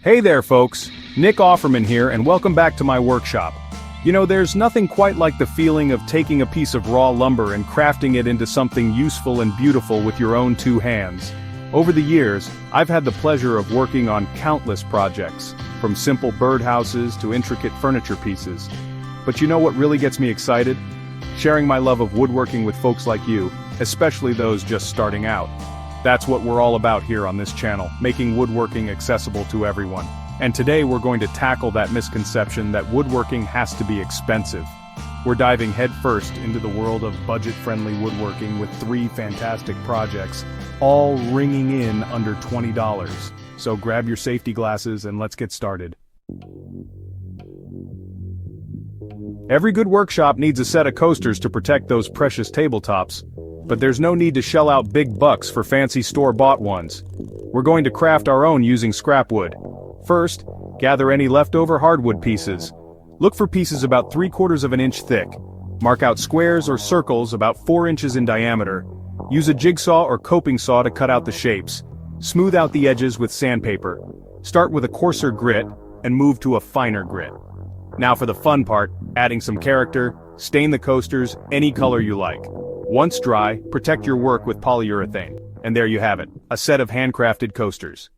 Hey there folks, Nick Offerman here and welcome back to my workshop. You know, there's nothing quite like the feeling of taking a piece of raw lumber and crafting it into something useful and beautiful with your own two hands. Over the years, I've had the pleasure of working on countless projects, from simple birdhouses to intricate furniture pieces. But you know what really gets me excited? Sharing my love of woodworking with folks like you, especially those just starting out. That's what we're all about here on this channel, making woodworking accessible to everyone. And today we're going to tackle that misconception that woodworking has to be expensive. We're diving headfirst into the world of budget-friendly woodworking with 3 fantastic projects, all ringing in under $20. So grab your safety glasses and let's get started. Every good workshop needs a set of coasters to protect those precious tabletops. But there's no need to shell out big bucks for fancy store-bought ones. We're going to craft our own using scrap wood. First, gather any leftover hardwood pieces. Look for pieces about 3/4 of an inch thick. Mark out squares or circles about 4 inches in diameter. Use a jigsaw or coping saw to cut out the shapes. Smooth out the edges with sandpaper. Start with a coarser grit and move to a finer grit. Now for the fun part, adding some character, stain the coasters any color you like. Once dry, protect your work with polyurethane. And there you have it, a set of handcrafted coasters.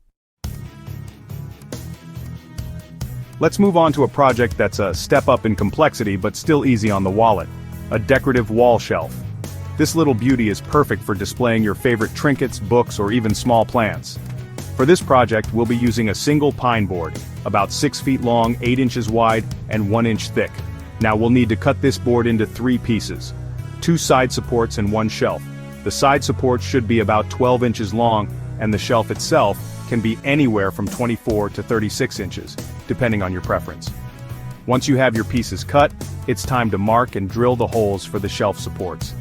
Let's move on to a project that's a step up in complexity but still easy on the wallet. A decorative wall shelf. This little beauty is perfect for displaying your favorite trinkets, books, or even small plants. For this project, we'll be using a single pine board, about 6 feet long, 8 inches wide, and 1 inch thick. Now we'll need to cut this board into 3 pieces. 2 side supports and 1 shelf. The side supports should be about 12 inches long, and the shelf itself can be anywhere from 24 to 36 inches, depending on your preference. Once you have your pieces cut, it's time to mark and drill the holes for the shelf supports.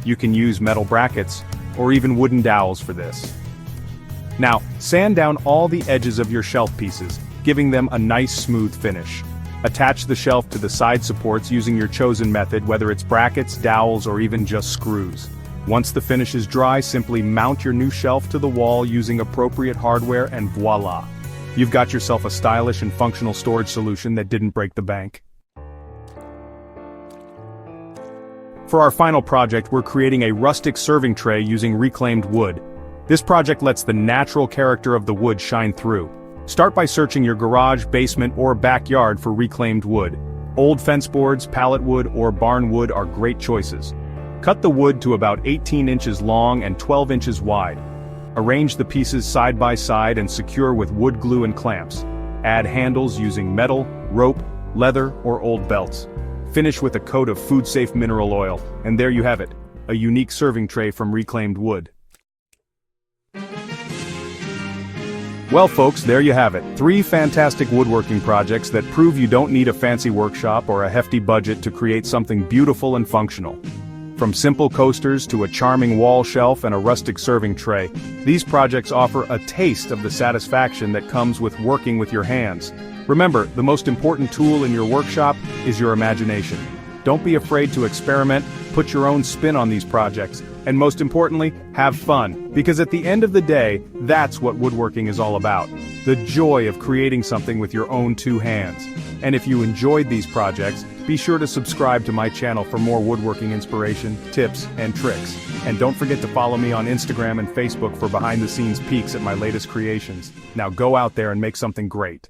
You can use metal brackets, or even wooden dowels for this. Now, sand down all the edges of your shelf pieces, giving them a nice smooth finish. Attach the shelf to the side supports using your chosen method, whether it's brackets, dowels, or even just screws. Once the finish is dry, simply mount your new shelf to the wall using appropriate hardware and voila! You've got yourself a stylish and functional storage solution that didn't break the bank. For our final project, we're creating a rustic serving tray using reclaimed wood. This project lets the natural character of the wood shine through. Start by searching your garage, basement, or backyard for reclaimed wood. Old fence boards, pallet wood, or barn wood are great choices. Cut the wood to about 18 inches long and 12 inches wide. Arrange the pieces side by side and secure with wood glue and clamps. Add handles using metal, rope, leather, or old belts. Finish with a coat of food-safe mineral oil, and there you have it, a unique serving tray from reclaimed wood. Well folks, there you have it, 3 fantastic woodworking projects that prove you don't need a fancy workshop or a hefty budget to create something beautiful and functional. From simple coasters to a charming wall shelf and a rustic serving tray, these projects offer a taste of the satisfaction that comes with working with your hands. Remember, the most important tool in your workshop is your imagination. Don't be afraid to experiment, put your own spin on these projects, and most importantly, have fun, because at the end of the day, that's what woodworking is all about. The joy of creating something with your own 2 hands. And if you enjoyed these projects, be sure to subscribe to my channel for more woodworking inspiration, tips, and tricks. And don't forget to follow me on Instagram and Facebook for behind-the-scenes peeks at my latest creations. Now go out there and make something great.